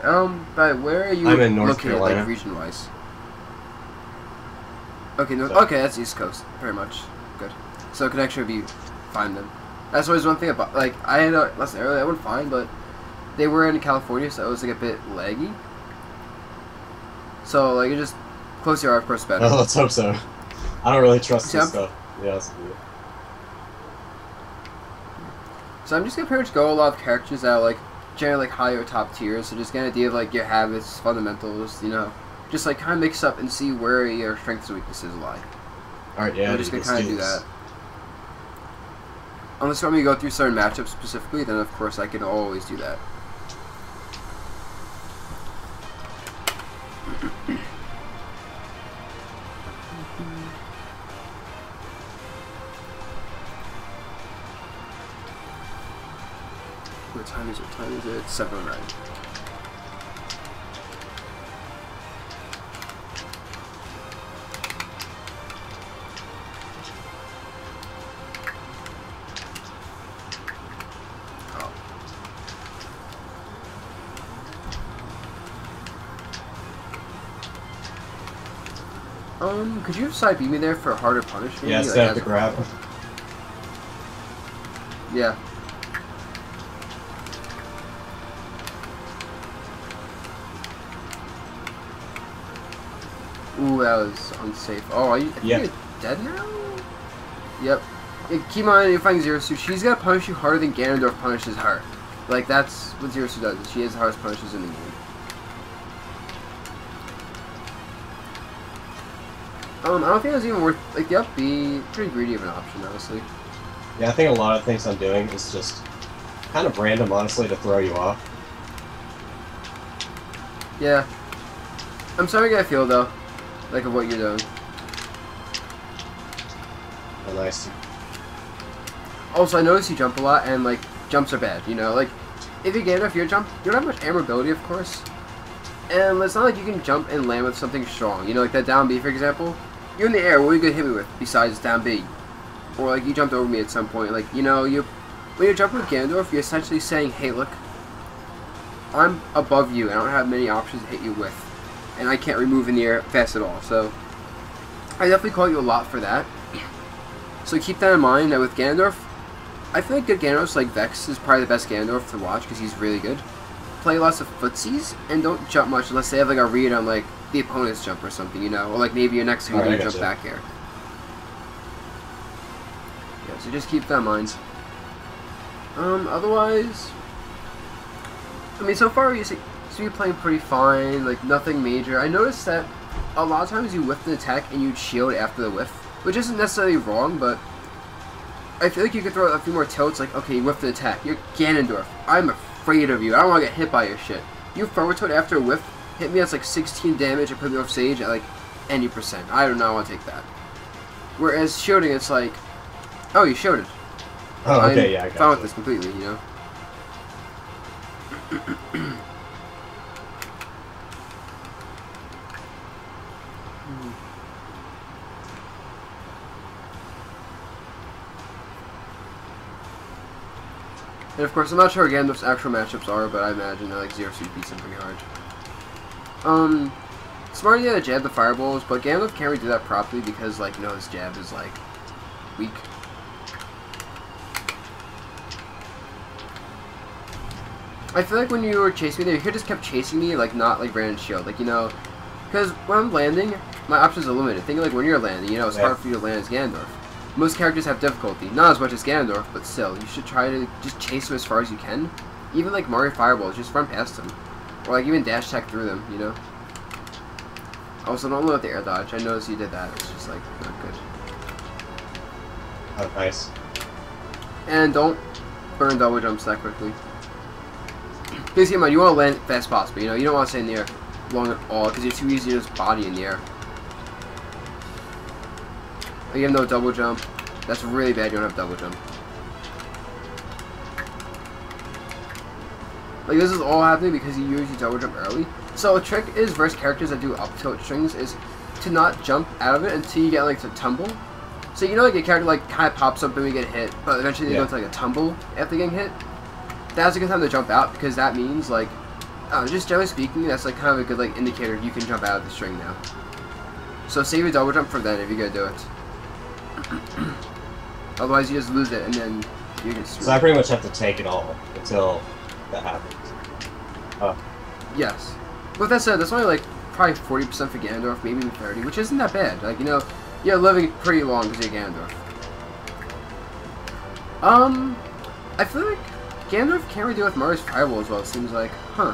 But where are you I'm in North located, Carolina. like, region-wise? Okay, no, So. okay, that's East Coast, very much. Good. So connection would be fine then. That's always one thing about, like, I had a lesson earlier, that went fine, but they were in California, so it was, like, a bit laggy. So, like, it just, closer are, of course, better. Oh, let's hope so. I don't really trust See, this stuff. Yeah, that's good. So I'm just gonna pretty much go a lot of characters that are, like, generally, like, higher top tiers, so just get an idea of, like, your habits, fundamentals, you know. Just, like, kind of mix up and see where your strengths and weaknesses lie. Alright, yeah, I'm just gonna kind of do that. Unless you want me to go through certain matchups specifically, then of course I can always do that. What time is it? What time is it? 7:09. Could you side beat me there for a harder punish? Maybe? Yeah, like, set up the grab. Yeah. Ooh, that was unsafe. Oh, are you you're dead now? Yep. Yeah, keep in mind, you're fighting Zero Suit. She's gonna punish you harder than Ganondorf punishes her. Like, that's what Zero Suit does. She has the hardest punishes in the game. I don't think it was even worth, like, the up B, pretty greedy of an option, honestly. Yeah, I think a lot of things I'm doing is just kind of random, honestly, to throw you off. Yeah. I'm starting to get a feel, though, like, of what you're doing. Oh, nice. Also, I notice you jump a lot, and, like, jumps are bad, you know? Like, if you get enough your jump, you don't have much aim ability, of course. And it's not like you can jump and land with something strong. You know, like that down B, for example. You're in the air, what are you going to hit me with besides down B? Or, like, you jumped over me at some point. Like, you know, when you're jumping with Ganondorf, you're essentially saying, hey, look, I'm above you. I don't have many options to hit you with. And I can't remove in the air fast at all. So, I definitely call you a lot for that. So keep that in mind, that with Ganondorf, I feel like good Ganondorfs, like Vex, is probably the best Ganondorf to watch because he's really good. Play lots of footsies, and don't jump much unless they have, like, a read on, like, the opponent's jump or something, you know? Or, like, maybe your next move, you jump back here. Yeah, so just keep that in mind. Otherwise, I mean, so far you seem to be playing pretty fine, like, nothing major. I noticed that a lot of times you whiff an attack and you'd shield after the whiff, which isn't necessarily wrong, but I feel like you could throw a few more tilts, like, okay, you whiffed the attack. You're Ganondorf. I'm afraid of you. I don't want to get hit by your shit. You forward tilt after a whiff, hit me, that's like 16 damage, and put me off stage at, like, any percent. I do not want to take that. Whereas shielding, it's like, oh, you shielded. Oh, okay, yeah, I got fine with this completely, you know? And of course, I'm not sure again what actual matchups are, but I imagine that, like, Zero Suit beats him pretty hard. Smart idea to jab the fireballs, but Ganondorf can't really do that properly because, like, you know, his jab is, like, weak. I feel like when you were chasing me there, you could just kept chasing me, like, not, like, ran and shield. Like, you know, because when I'm landing, my options are limited. Think of, like, when you're landing, you know, it's hard for you to land as Ganondorf. Most characters have difficulty. Not as much as Ganondorf, but still, you should try to just chase him as far as you can. Even, like, Mario Fireballs, just run past him. Or, like, even dash attack through them, you know? Also, don't let the air dodge. I noticed you did that. It's just, like, not good. Oh, nice. And don't burn double jumps that quickly. Please keep in mind, you want to land fast possible, you know? You don't want to stay in the air long at all, because you're too easy to just body in the air. You have no double jump. That's really bad, you don't have double jump. Like, this is all happening because you use your double jump early. So a trick is, versus characters that do up tilt strings, is to not jump out of it until you get, like, to tumble. So, you know, like, a character, like, kind of pops up and we get hit, but eventually they go into, like, a tumble after getting hit. That's a good time to jump out, because that means, like, Just generally speaking, that's like kind of a good like indicator you can jump out of the string now. So save your double jump for then if you're gonna do it. Otherwise, you just lose it and then you get screwed. So I pretty much have to take it all until that happens. Oh. Yes. With that said, that's only like probably 40% for Ganondorf, maybe even 30, which isn't that bad. Like, you know, you're living pretty long because you're Ganondorf. I feel like Ganondorf can't really deal with Mario's Fireball as well, it seems like. Huh.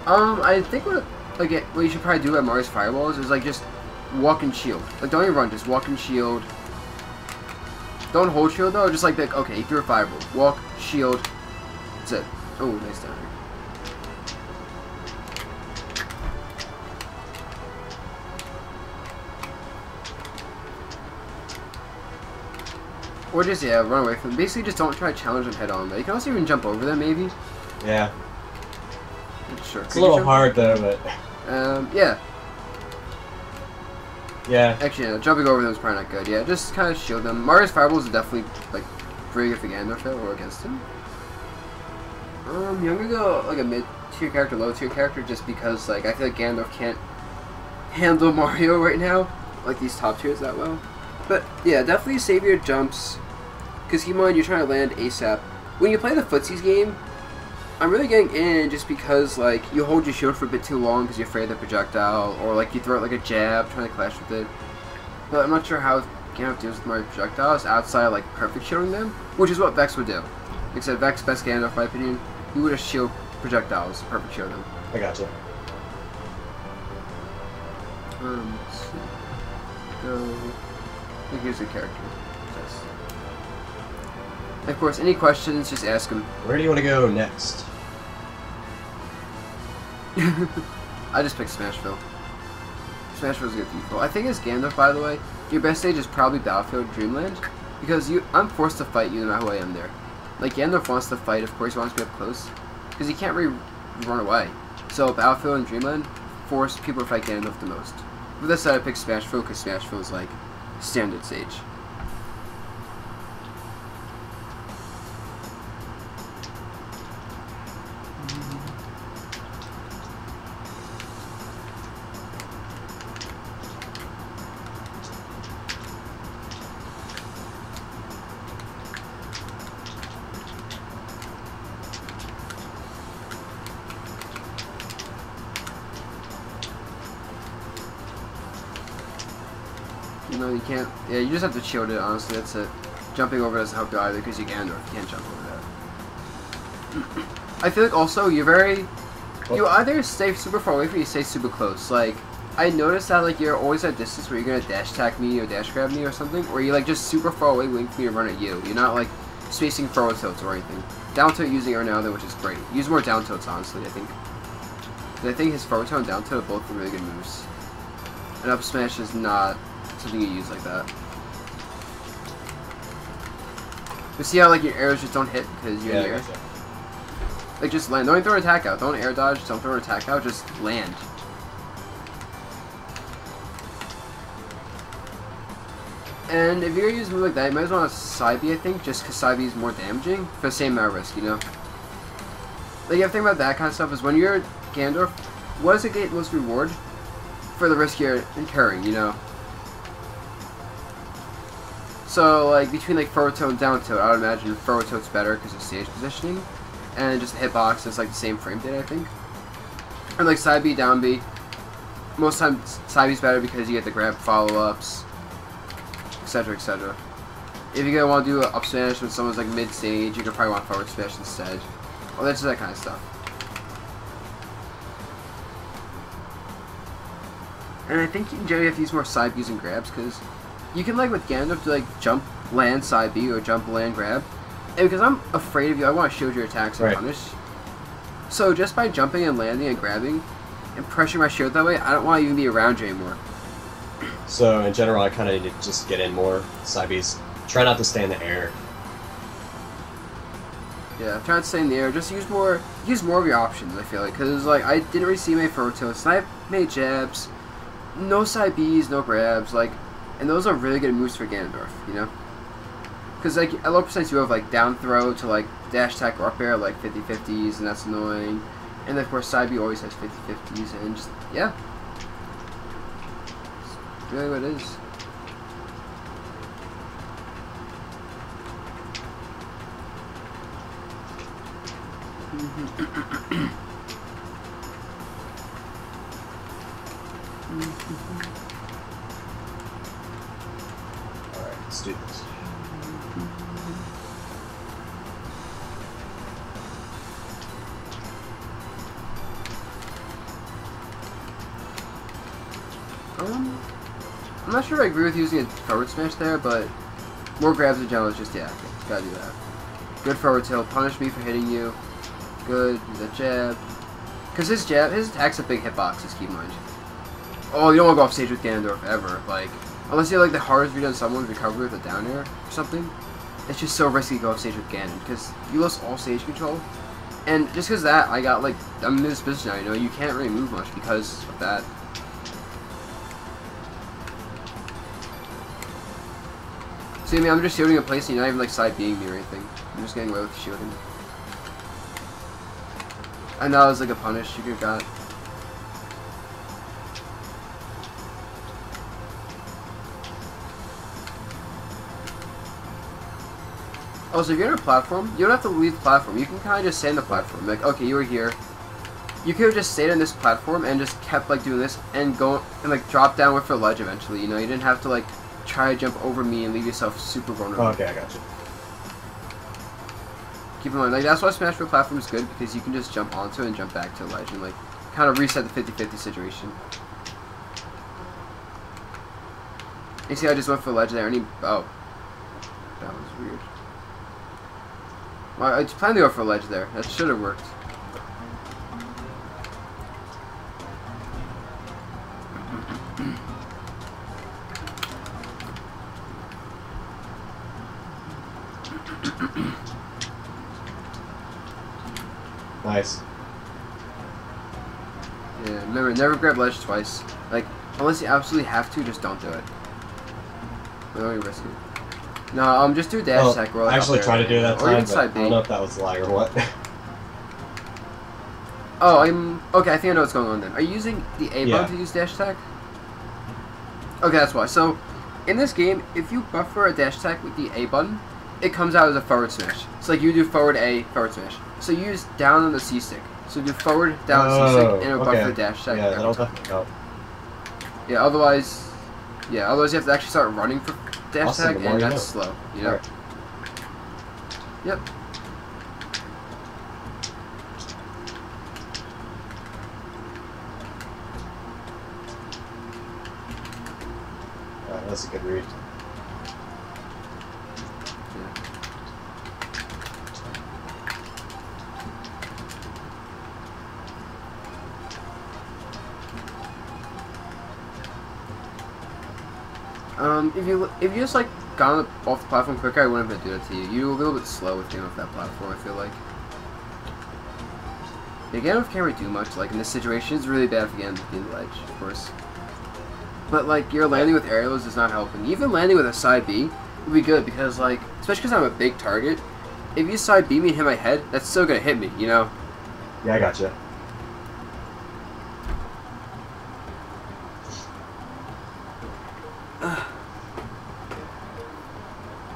I think what you should probably do at Mario's Fireballs is like just walk and shield. Like, don't even run, just walk and shield. Don't hold shield though, just like okay, he threw a fireball. Walk, shield. That's it. Oh, nice down here. Or just, yeah, run away from them. Basically, just don't try to challenge them head on. But you can also even jump over them, maybe. Yeah. Sure. It's a little hard though, but. Yeah. Yeah. Actually, yeah, jumping over them is probably not good. Yeah, just kind of shield them. Mario's Fireballs are definitely, like, pretty good for Ganondorf or against him. You're gonna go, like, a mid-tier character, low-tier character, just because, like, I feel like Ganondorf can't handle Mario right now, like, these top tiers that well. But, yeah, definitely save your jumps, because keep in mind, you're trying to land ASAP. When you play the footsies game, I'm really getting in just because, like, you hold your shield for a bit too long because you're afraid of the projectile, or, like, you throw it like a jab, trying to clash with it. But I'm not sure how Ganondorf deals with Mario projectiles outside of, like, perfect shielding them, which is what Vex would do. Except Vex, best Ganondorf, in my opinion, he would just shield projectiles, perfect shield them. I gotcha. Let's see. Go. I think here's the character. Yes. Of course, any questions, just ask him. Where do you want to go next? I just picked Smashville. Smashville's good people. I think as Ganondorf, by the way, your best stage is probably Battlefield Dreamland, because I'm forced to fight you no matter who I am there. Like, Ganondorf wants to fight, of course he wants to be up close, because he can't really run away. So Battlefield and Dreamland force people to fight Ganondorf the most. With that said, I picked Smashville, because Smashville is like standard stage. No, you can't. Yeah, you just have to shield it, honestly, that's it. Jumping over doesn't help you either, because you Ganondorf, you can't jump over that. I feel like also, you either stay super far away from you stay super close. Like, I noticed that, like, you're always at a distance where you're gonna dash attack me or dash grab me or something, or you're, like, just super far away waiting for me to run at you. You're not, like, spacing forward tilts or anything. Down tilt using air now, though, which is great. Use more down tilts, honestly, I think. I think his forward tilt and down tilt are both really good moves. And up smash is not something you use like that. But see how, like, your arrows just don't hit because you're in the air? Gotcha. Like, just land. Don't even throw an attack out. Don't air dodge. Don't throw an attack out. Just land. And if you're gonna use a move like that, you might as well have side B, I think, just because side B is more damaging for the same amount of risk, you know? Like, you have to think about that kind of stuff is when you're Ganondorf, what does it get most reward for the risk you're incurring, you know? So, like, between, like, forward tilt and down tilt, I would imagine forward tilt's better because of stage positioning. And just the hitbox is, like, the same frame data, I think. And, like, side B, down B. Most times, side B's better because you get the grab follow-ups, etc., etc. If you're gonna want to do an up smash when someone's, like, mid-stage, you could probably want forward smash instead. Well, that's just that kind of stuff. And I think you generally have to use more side B's and grabs, because you can, like, with Ganondorf, do, like, jump, land, side B, or jump, land, grab. And because I'm afraid of you, I want to shield your attacks and punish. So just by jumping and landing and grabbing and pressuring my shield that way, I don't want to even be around you anymore. So, in general, I kind of need to just get in more side Bs. Try not to stay in the air. Yeah, try not to stay in the air. Just use more of your options, I feel like. Because, like, I didn't really see my forward tilt. So I made jabs, no side Bs, no grabs, like, and those are really good moves for Ganondorf, you know? Because, like, at low percent you have, like, down throw to, like, dash attack or up air, like, 50-50s, and that's annoying. And of course, side B always has 50-50s, and just, yeah. It's really what it is. Alright, let's do this. I'm not sure I agree with using a forward smash there, but more grabs in general is just, yeah, gotta do that. Good forward tilt, punish me for hitting you. Good, the jab. Because his attack's a big hitbox, just keep in mind. Oh, you don't want to go off stage with Ganondorf ever. Like, unless you have like the hardest read on someone's recovery with a down air or something. It's just so risky to go off stage with Ganon, because you lose all stage control. And just because that, I got like, I'm in this position now, you know, you can't really move much because of that. See, I mean, I'm just shielding a place and you're not even like side being me or anything. I'm just getting away with shielding. I know it was like a punish you could have got. Oh, so if you're on a platform, you don't have to leave the platform. You can kind of just stay on the platform. Like, okay, you were here. You could have just stayed on this platform and just kept like doing this and go and like drop down with the ledge eventually. You know, you didn't have to like try to jump over me and leave yourself super vulnerable. Oh, okay, I got you. Keep in mind, like that's why Smash Bros. Platform is good, because you can just jump onto it and jump back to the ledge and like kind of reset the 50-50 situation. You see, I just went for the ledge there, and he, oh, that was weird. Well, I planned to go for a ledge there. That should have worked. Nice. Yeah, remember, never grab ledge twice. Like, unless you absolutely have to, just don't do it. Don't even risk it. No, just do dash attack. I actually tried to do that time, but I B. don't know if that was a lie or what. Oh, okay, I think I know what's going on then. Are you using the A button to use dash attack? Okay, that's why. So, in this game, if you buffer a dash attack with the A button, it comes out as a forward smash. So like you do forward A, forward smash. So you use down on the C stick. So do forward, down C stick, and it'll buffer the dash attack. Yeah, that'll definitely help. Yeah, otherwise you have to actually start running for dash attack, and that's slow, you know? Right. Yep. That's a good read. If you just like got off the platform quicker, I wouldn't have do that to you. You're a little bit slow with getting off that platform, I feel like. Yeah, Ganondorf can't really do much. Like in this situation, it's really bad for Ganondorf being the ledge, of course. But like your landing with aerials is not helping. Even landing with a side B would be good because like, especially because I'm a big target. If you side B me and hit my head, that's still gonna hit me, you know? Yeah, I gotcha.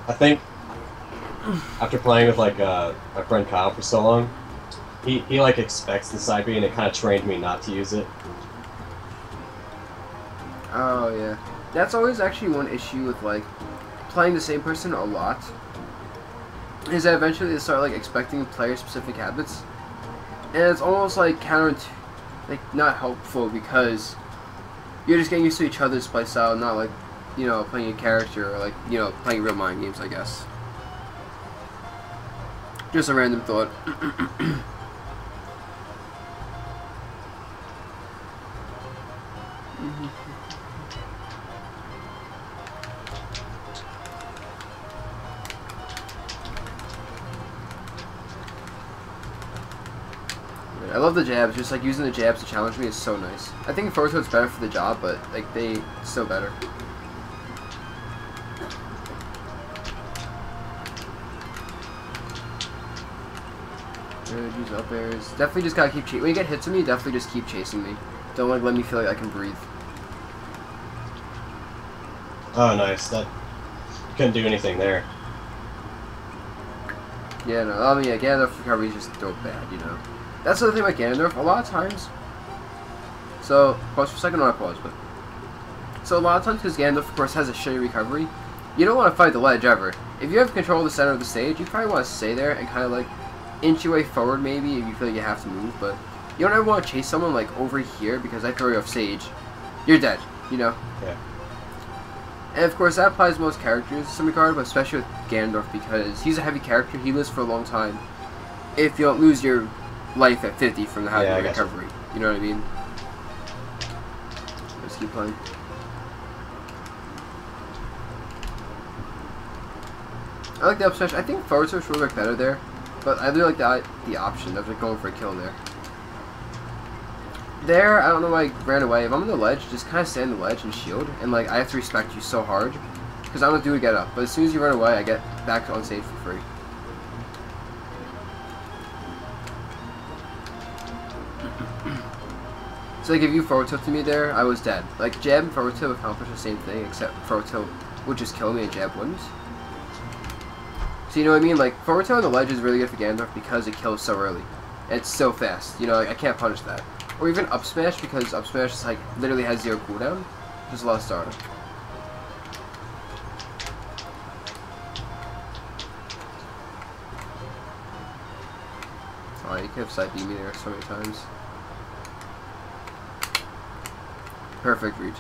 I think after playing with like my friend Kyle for so long, he like expects the side B, and it kind of trained me not to use it. Oh yeah, that's always actually one issue with like playing the same person a lot. Is that eventually they start like expecting player-specific habits, and it's almost like not helpful because you're just getting used to each other's play style, not like, you know, playing a character or like, you know, playing real mind games, I guess. Just a random thought. I love the jabs. Just like using the jabs to challenge me is so nice. I think forward tilt's better for the job, but like it's still better. Good, use up airs. Definitely just gotta keep chasing. When you get hits on me, definitely just keep chasing me. Don't like let me feel like I can breathe. Oh, nice. That you couldn't do anything there. Yeah, no. I mean, yeah, Ganondorf recovery is just dope bad, you know. That's the other thing about Ganondorf. A lot of times. So pause for a second. Not pause, but so a lot of times because Ganondorf, of course, has a shitty recovery. You don't want to fight the ledge ever. If you have control of the center of the stage, you probably want to stay there and kind of like inch your way forward maybe if you feel like you have to move. But you don't ever want to chase someone like over here because I throw you off stage. You're dead, you know? Yeah. And of course that applies to most characters in some regard, but especially with Ganondorf because he's a heavy character. He lives for a long time. If you don't lose your life at 50 from the high recovery. You know what I mean? Let's keep playing. I like the up smash. I think forward smash would work better there, but I do like the option of like going for a kill there. There, I don't know why I ran away. If I'm on the ledge, just kind of stay on the ledge and shield, and like I have to respect you so hard, because I don't do to get up. But as soon as you run away, I get back on stage for free. So like if you forward tilted me there, I was dead. Like jab and forward tilt accomplish the same thing, except forward tilt would just kill me and jab wouldn't. So you know what I mean? Like forward tilt on the ledge is really good for Ganondorf because it kills so early. And it's so fast. You know, like, I can't punish that. Or even up smash because up smash is like literally has 0 cooldown. Just a lot of starter. Oh, you could have side beat me there so many times. Perfect reach.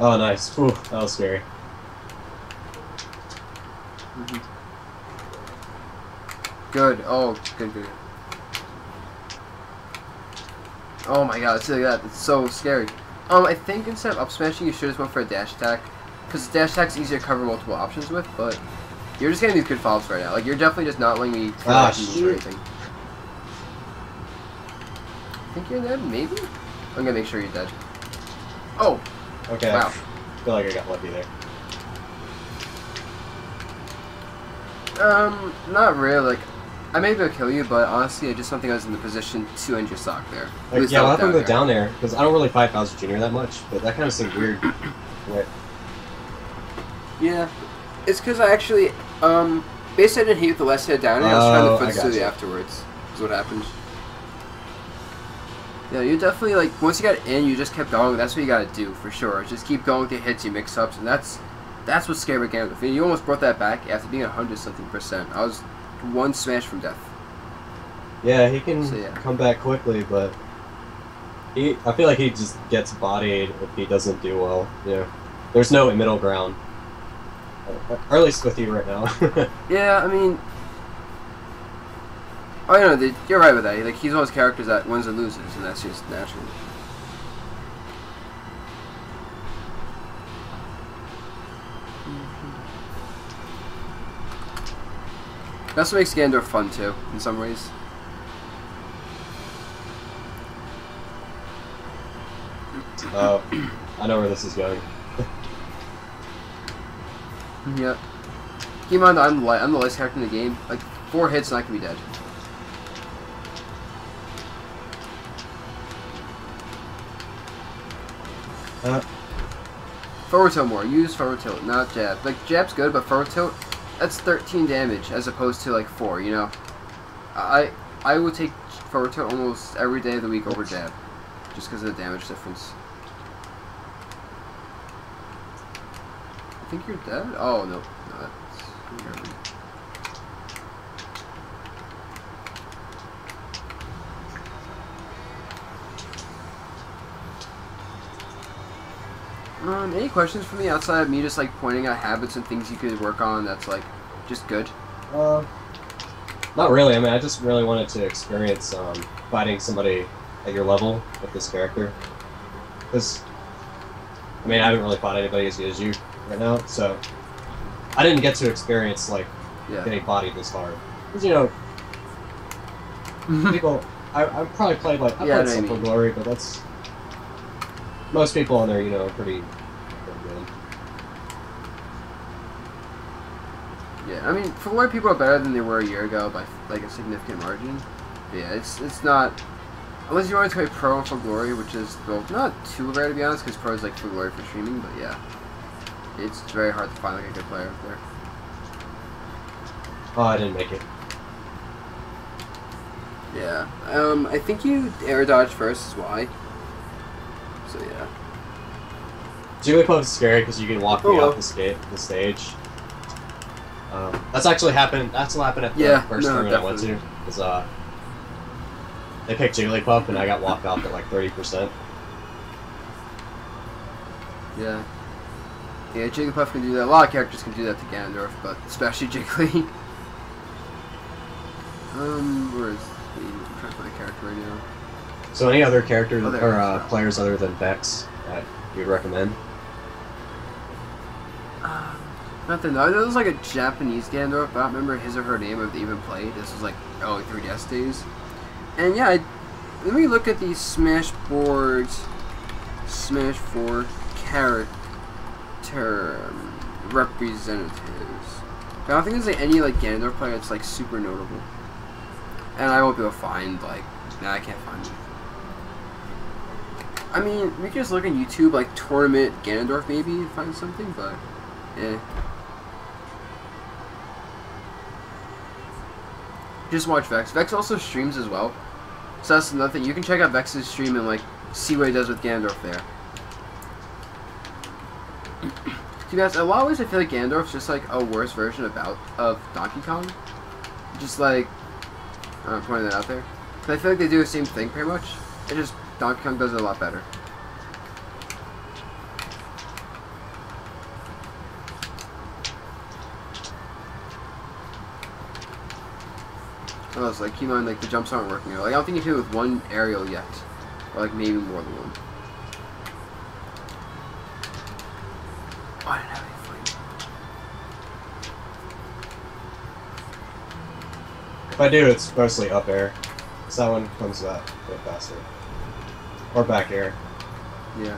Oh, nice. Ooh, that was scary. Good. Oh, good. Oh my god, see that. It's so scary. I think instead of up smashing, you should just went for a dash attack. Because dash attack's easier to cover multiple options with, but you're just getting these good follows right now. Like, you're definitely just not letting me move or anything. I think you're dead, maybe? I'm gonna make sure you're dead. Oh! Okay. Wow. I feel like I got lucky there. Not really. Like, I may be able to kill you, but honestly, I just don't think I was in the position to end your stock there. Like, yeah, I'll have to go down there, because I don't really fight Bowser Jr. that much, but that kind of seemed weird. Right. Yeah. It's because I actually, basically I didn't hit you with the last hit down, and I was trying to footstool you afterwards. Is what happened. Yeah, you definitely, like, once you got in, you just kept going. That's what you gotta do, for sure. Just keep going with your hits, your mix-ups, and that's what's scary with Ganondorf. You almost brought that back after being 100-something%. I was one smash from death. Yeah, he can come back quickly, but I feel like he just gets bodied if he doesn't do well. Yeah, there's no middle ground, or at least with you right now. Yeah, I mean, oh, you know, you're right with that. Like, he's one of those characters that wins and loses, and that's just natural. That's what makes Ganondorf fun too, in some ways. Oh, I know where this is going. Yeah. Keep in mind, I'm the lightest character in the game. Like 4 hits and I can be dead. Forward tilt more. Use forward tilt, not jab. Like jab's good, but forward tilt, that's 13 damage as opposed to like 4. You know, I would take forward tilt almost every day of the week over jab, just because of the damage difference. I think you're dead. Oh no, that's you're any questions for me outside of me just like pointing out habits and things you could work on that's like just good? Not really. I mean, I just really wanted to experience fighting somebody at your level with this character. Because, I mean, I haven't really fought anybody as good as you right now, so I didn't get to experience like getting bodied this hard. Because, you know, people, I probably played like I played Simple Glory, but that's most people on there, you know, are pretty good. Yeah, I mean, for where people are better than they were a year ago by like a significant margin. But yeah, it's not. Unless you want to play Pro for Glory, which is, well, not too rare to be honest, because Pro is like for Glory for streaming, but yeah. It's very hard to find like a good player up there. Oh, I didn't make it. Yeah. I think you air dodge first is why. So yeah. Jigglypuff is scary because you can walk me off the stage. That's actually happened. That's what happened at the first tournament I went to. Because they picked Jigglypuff and I got walked off at like 30%. Yeah. Yeah, Jigglypuff can do that. A lot of characters can do that to Ganondorf, but especially Jiggly. Where is he? I'm trying to find a character right now. So any other characters or players other than Vex that you'd recommend? Nothing. No, there was like a Japanese Ganondorf, but I don't remember his or her name if they even played. This was like early 3DS days. And yeah, let me look at these Smash 4 character representatives. But I don't think there's like any like Ganondorf player that's like super notable. And I won't be able to find like, nah, I can't find them. I mean, we can just look on YouTube like tournament Ganondorf maybe and find something, but yeah. Just watch Vex. Vex also streams as well. So that's another thing. You can check out Vex's stream and like see what he does with Ganondorf there. So guys, a lot of ways I feel like Ganondorf's just like a worse version of Donkey Kong. Just like I'm pointing that out there. But I feel like they do the same thing pretty much. It's just Donkey Kong does it a lot better. Oh, it's like keep in mind like the jumps aren't working. Like I don't think you hit with one aerial yet, or like maybe more than one. Oh, I didn't have any flame. If I do, it's mostly up air. So that one comes that a bit faster, or back air. Yeah.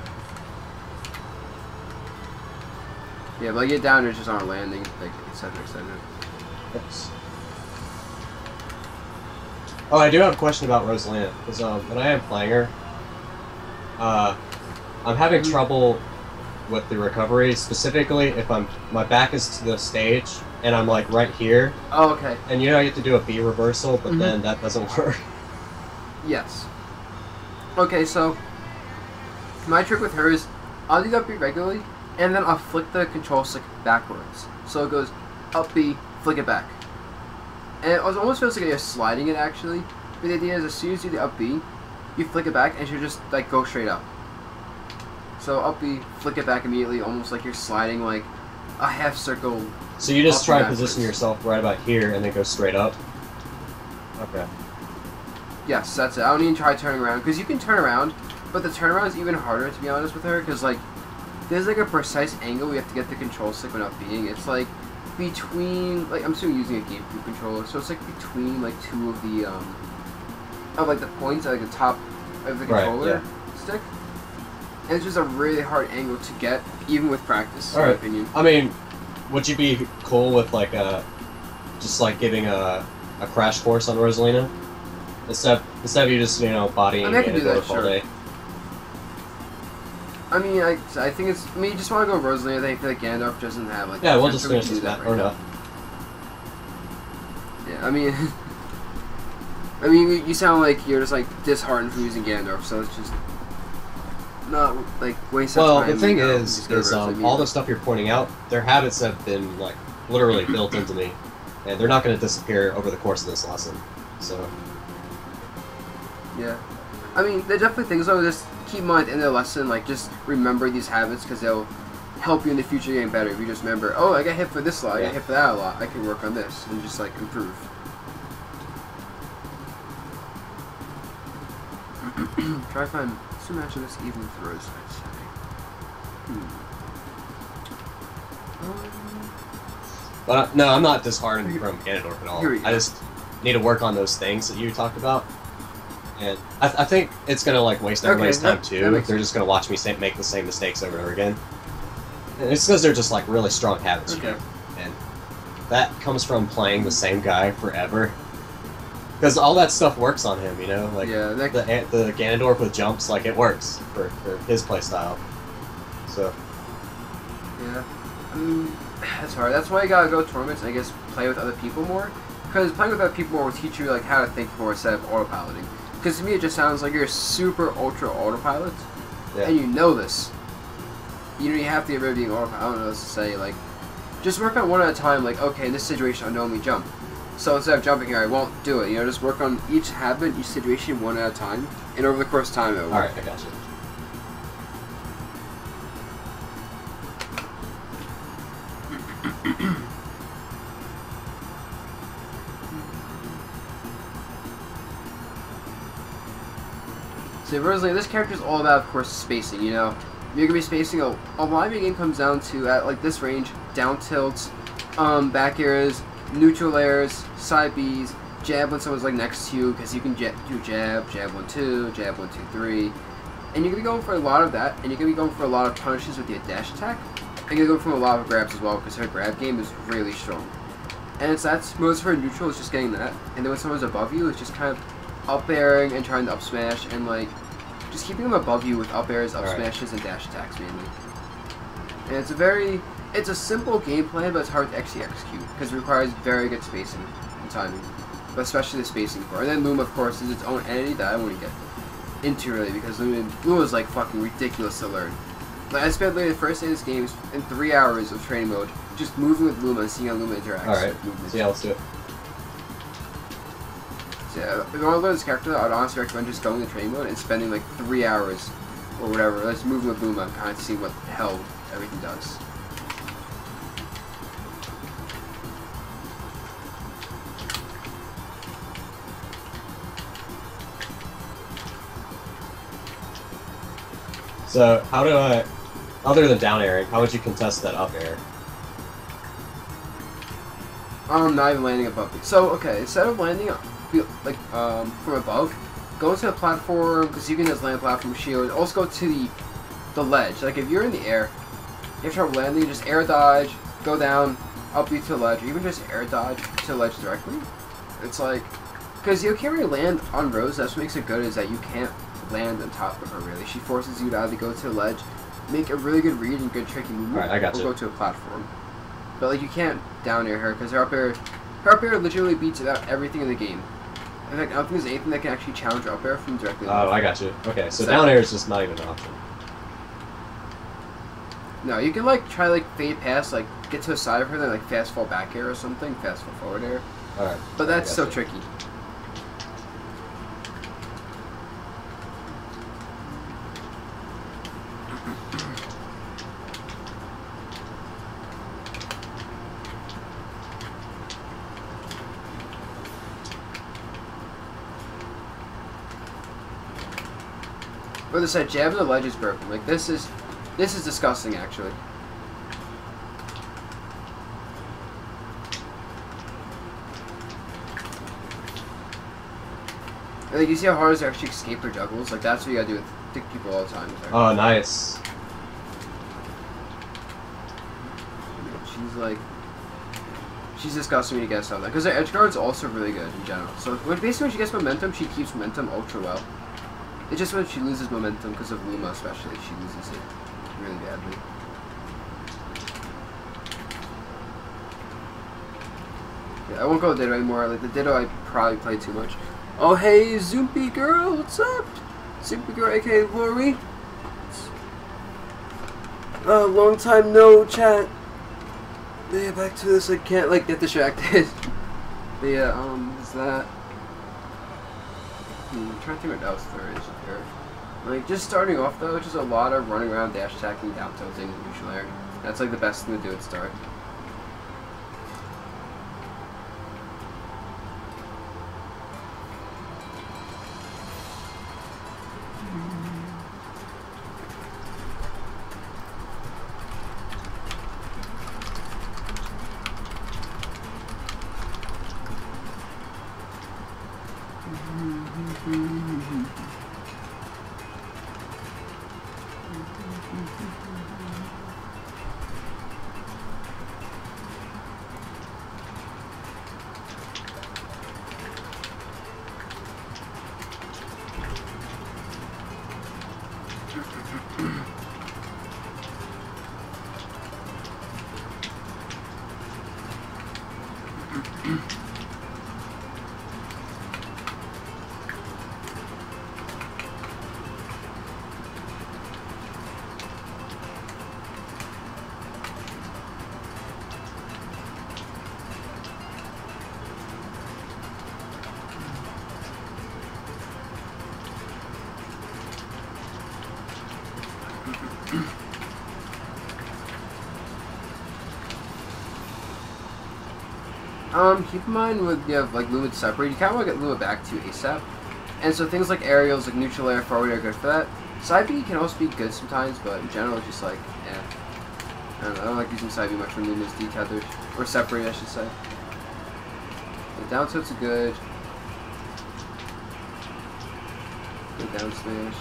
Yeah, but like get down, it's just on landing, like etc. Oops. Oh, I do have a question about Rosalina, because when I am playing her, I'm having trouble with the recovery, specifically if my back is to the stage, and I'm like right here. Oh, okay. And you know you have to do a B reversal, but then that doesn't work. Yes. Okay, so my trick with her is I'll do that B regularly, and then I'll flick the control stick backwards. So it goes up B, flick it back. And it almost feels like you're sliding it actually. But the idea is as soon as you do the up B, you flick it back and she'll just like go straight up. So up B, flick it back immediately, almost like you're sliding like a half circle. So you just try to position yourself right about here and then go straight up? Okay. Yes, that's it. I don't even try turning around, because you can turn around, but the turnaround is even harder to be honest with her, because like there's like a precise angle we have to get the control stick when up being. It's like between, like I'm still using a GameCube controller, so it's like between like two of the of like the points at like the top of the controller stick. And it's just a really hard angle to get, even with practice, in my opinion. I mean, would you be cool with like just like giving a crash course on Rosalina? Instead of you just, you know, bodying Ganondorf all day. I mean, I think it's. I mean, you just want to go Rosalina. I feel like Ganondorf doesn't have like. Yeah, we'll just finish this map or not. Yeah, I mean, I mean, you sound like you're just like disheartened from using Ganondorf, so it's just not like waste of time. Well, the thing is all the stuff you're pointing out, their habits have been like literally built into me, and they're not going to disappear over the course of this lesson. So. Yeah, I mean, they're definitely things though. Just keep in mind in the lesson, like just remember these habits because they'll help you in the future getting better. If you just remember, oh, I got hit for this a lot, I got hit for that a lot, I can work on this and just like improve. Try to find some match of this even throws, I'd say. But no, I'm not disheartened from Ganondorf at all. I just need to work on those things that you talked about. And I think it's gonna like waste everybody's time too. They're just gonna watch me make the same mistakes over and over again. And it's because they're just like really strong habits. Okay. And that comes from playing the same guy forever. Because all that stuff works on him, you know? Like, yeah, the Ganondorf with jumps, like, it works for his playstyle. So. Yeah. That's hard. That's why you gotta go to tournaments and I guess play with other people more. Because playing with other people more will teach you, like, how to think more instead of autopiloting. Because to me it just sounds like you're super ultra autopilot. Yeah. And you know this. You know, you have to get rid of being autopilot. I don't know what to say, like, just work on one at a time, like, okay, in this situation I normally jump. So instead of jumping here, I won't do it. You know, just work on each habit, each situation, one at a time, and over the course of time, it will work. Alright, I got you. So Rosalina, this character is all about, of course, spacing. You know, you're gonna be spacing a lot of your game comes down to at like this range, down tilts, back airs, neutral airs, side Bs, jab when someone's like next to you, because you can do jab 1-2, jab 1-2-3, and you're gonna be going for a lot of that, and you're gonna be going for a lot of punishes with your dash attack, and you're gonna go for a lot of grabs as well, because her grab game is really strong. And that's most of her neutral is just getting that, and then when someone's above you, it's just kind of up airing and trying to up smash, and like just keeping them above you with up airs, up smashes, and dash attacks mainly. And it's a simple gameplay, but it's hard to actually execute because it requires very good spacing and timing, but especially the spacing part. And then Luma, of course, is its own entity that I don't want to get into really because Luma is like fucking ridiculous to learn. Like I spent literally the first day of this game in 3 hours of training mode just moving with Luma and seeing how Luma interacts. Alright, so yeah, let's do it. So yeah, if you want to learn this character, I would honestly recommend just going to training mode and spending like 3 hours or whatever, just moving with Luma and kind of seeing what the hell everything does. So, how do I, other than down airing, how would you contest that up air? Not even landing above me. So, okay, instead of landing like from above, go to a platform because you can just land a platform shield. Also go to the ledge. Like if you're in the air, you have trouble landing, just air dodge, go down, up you to the ledge, or even just air dodge to the ledge directly. It's like, because you can't really land on Rose. That's what makes it good is that you can't land on top of her really. She forces you to either go to the ledge, make a really good read and good tricky movement, Alright, I got or you. go to a platform. But like you can't down air her because her up air literally beats out everything in the game. In fact, I don't think there's anything that can actually challenge her up air from directly. Oh, I got you. Okay, so down air is just not even an option. No, you can like try like fade past, like get to the side of her, then like fast fall back air or something, fast fall forward air. Alright. But that's so tricky. But this said, jab in the ledge is broken. Like this is disgusting actually. Like you see how hard it is to actually escape her juggles? Like that's what you gotta do with thick people all the time. With her. Oh, nice. She's disgusting when you get something. Because her edge guard's also really good in general. So basically when she gets momentum, she keeps momentum ultra well. It's just when she loses momentum, because of Luma especially, she loses it really badly. Yeah, I won't go Ditto anymore. Like the Ditto I probably played too much. Oh hey, Zoompy girl, what's up? Zoompy girl, aka Lori. Long time no chat. Yeah, back to this. I can't like get distracted. But yeah, is that? I'm trying to think what else there is here. Like, just starting off though, just a lot of running around, dash attacking, down tilting, neutral air. That's like the best thing to do at start. Keep in mind with you have like Luma separate, you kind of want to get Luma back to ASAP. And so things like aerials, like neutral air, forward air, are good for that. Side B can also be good sometimes, but in general, it's just like, yeah. I don't know, I don't like using side B much when Luma's detethered. Or separate, I should say. The down tilts are good. Good down smash.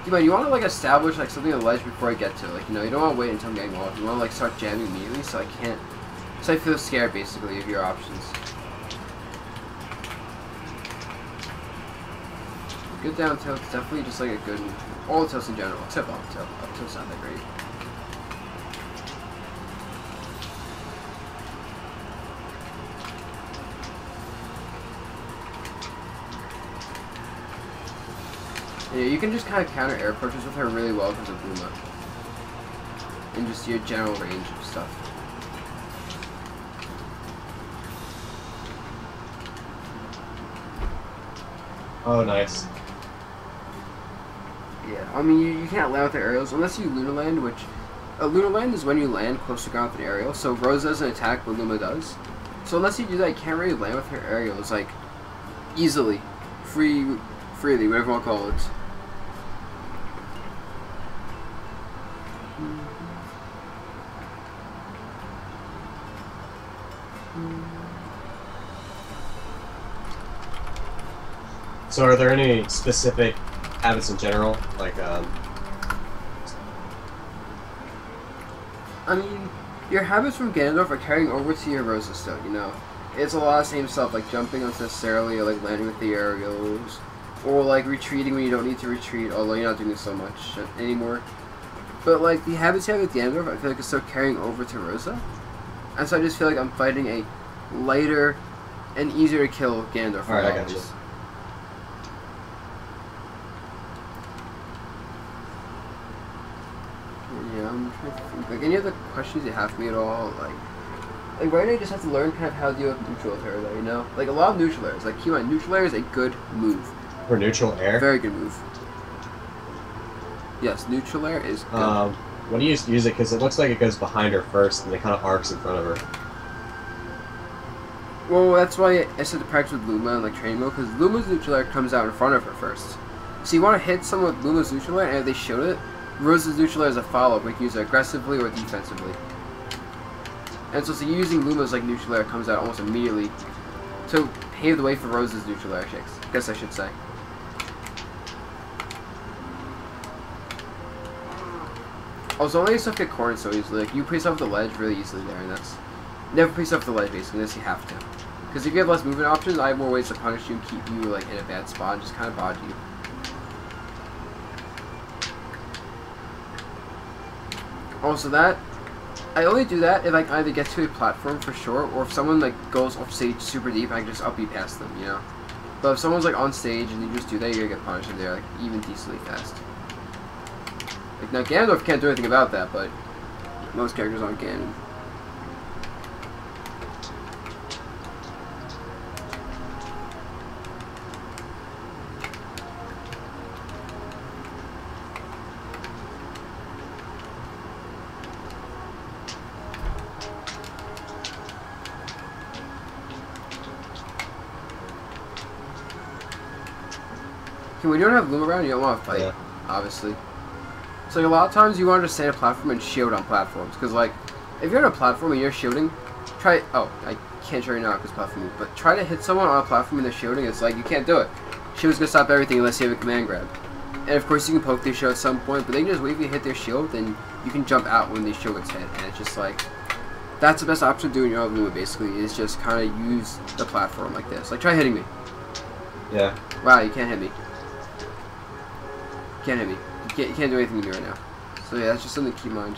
You want to like establish like something on the ledge before I get to it. Like, you know, you don't want to wait until I'm getting off. You want to like start jamming immediately, so I can't. So I feel scared basically of your options. Good down tilt, definitely just like a good. All the tilts in general, except up tilt. Up tilt's not that great. Yeah, you can just kind of counter air approaches with her really well because of Luma. And just your general range of stuff. Oh, nice. Yeah, I mean, you can't land with the aerials unless you Luna land, which... Luna land is when you land close to ground with an aerial, so Rose doesn't attack, but Luma does. So unless you do that, you can't really land with her aerials, like, easily. Freely, whatever you want to call it. So are there any specific habits in general? Like, I mean, your habits from Ganondorf are carrying over to your Rosa still, you know? It's a lot of the same stuff, like jumping unnecessarily, or like landing with the aerials, or like retreating when you don't need to retreat, although you're not doing this so much anymore. But like, the habits you have with Ganondorf, I feel like it's still carrying over to Rosa. And so I just feel like I'm fighting a lighter and easier to kill Ganondorf. Alright, I got you. Yeah, I'm trying to think. Like, any other questions you have for me at all? Like right now you just have to learn kind of how to deal with neutral air, though, you know? Like, a lot of neutral airs. Like, keep in mind, neutral air is a good move. For neutral air? Very good move. Yes, neutral air is good. What do you use it? Because it looks like it goes behind her first, and it kind of arcs in front of her. Well, that's why I said to practice with Luma and like training mode, because Luma's neutral air comes out in front of her first. So you want to hit someone with Luma's neutral air, and if they showed it, Rose's neutral air is a follow-up. We can use it aggressively or defensively. And so using Luma's like neutral air comes out almost immediately to pave the way for Rose's neutral air shakes. I guess I should say. Also, only stuff get cornered so easily. Like, you place off the ledge really easily there, and that's... Never place off the ledge, basically, unless you have to. Because if you have less movement options, I have more ways to punish you and keep you, like, in a bad spot and just kind of bod you. Also, that... I only do that if I can either get to a platform for sure, or if someone, like, goes off stage super deep, I can just up-B past them, you know? But if someone's, like, on stage and you just do that, you're gonna get punished if they're, like, even decently fast. Like, now, Ganondorf can't do anything about that, but most characters aren't Ganon. When you don't have Luma around, you don't want to fight, obviously. So like, a lot of times you want to just stand on a platform and shield on platforms. Because like, if you're on a platform and you're shielding, try... Oh, I can't show you now because platform move. But try to hit someone on a platform and they're shielding. It's like, you can't do it. Shield's going to stop everything unless you have a command grab. And of course you can poke their shield at some point. But they can just wait for you to hit their shield. Then you can jump out when the shield gets hit. And it's just like... That's the best option to do in your own Luma, basically. Is just kind of use the platform like this. Like, try hitting me. Yeah. Wow, you can't hit me. You can't hit me. You can't do anything to me right now. So yeah, that's just something to keep in mind.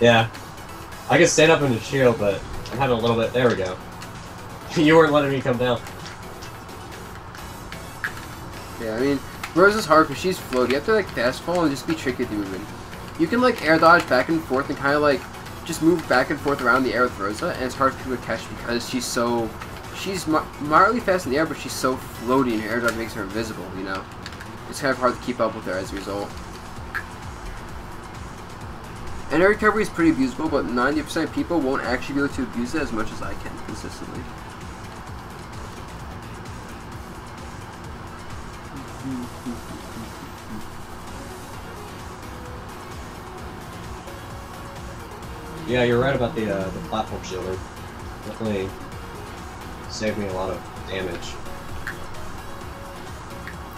Yeah. I can stand up in the shield, but I'm having a little bit... There we go. You weren't letting me come down. Yeah, I mean, Rose is hard because she's floaty. You have to like fast fall and just be tricky with the movement. You can like air dodge back and forth and kind of like just move back and forth around the air with Rosa, and it's hard for people to catch because she's moderately fast in the air, but she's so floaty and her air dodge makes her invisible, you know? It's kind of hard to keep up with her as a result. And air recovery is pretty abusable, but 90% of people won't actually be able to abuse it as much as I can consistently. Yeah, you're right about the platform shielding. Definitely saved me a lot of damage.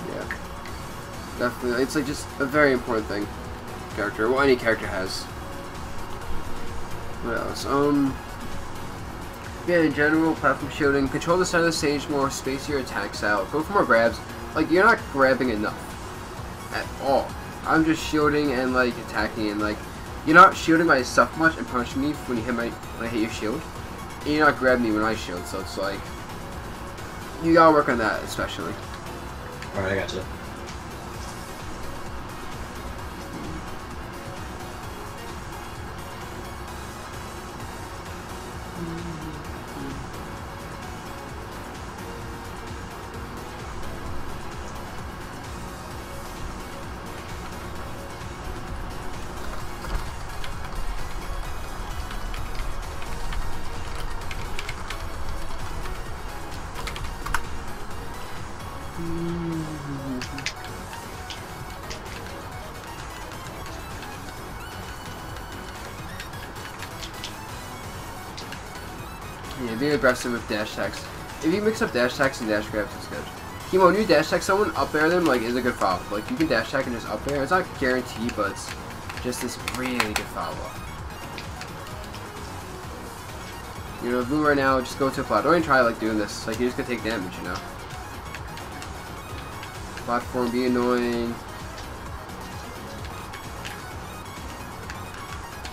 Yeah, definitely. It's like just a very important thing. Character, well, any character has. What else? Yeah, in general, platform shielding. Control the side of the stage more, space your attacks out. Go for more grabs. Like, you're not grabbing enough at all. I'm just shielding and like attacking, and like you're not shielding my stuff much and punching me when you hit when I hit your shield. And you're not grabbing me when I shield, so it's like you gotta work on that especially. Alright, I gotcha. Yeah, being aggressive with dash attacks. If you mix up dash attacks and dash grabs, it's good. Chemo, when you dash attack someone, up air them like is a good follow up. Like you can dash attack and just up air. It's not guaranteed, but it's just this really good follow up. You know, Luma right now, just go to a plot. Don't even try like doing this. Like you're just gonna take damage, you know. Platform be annoying.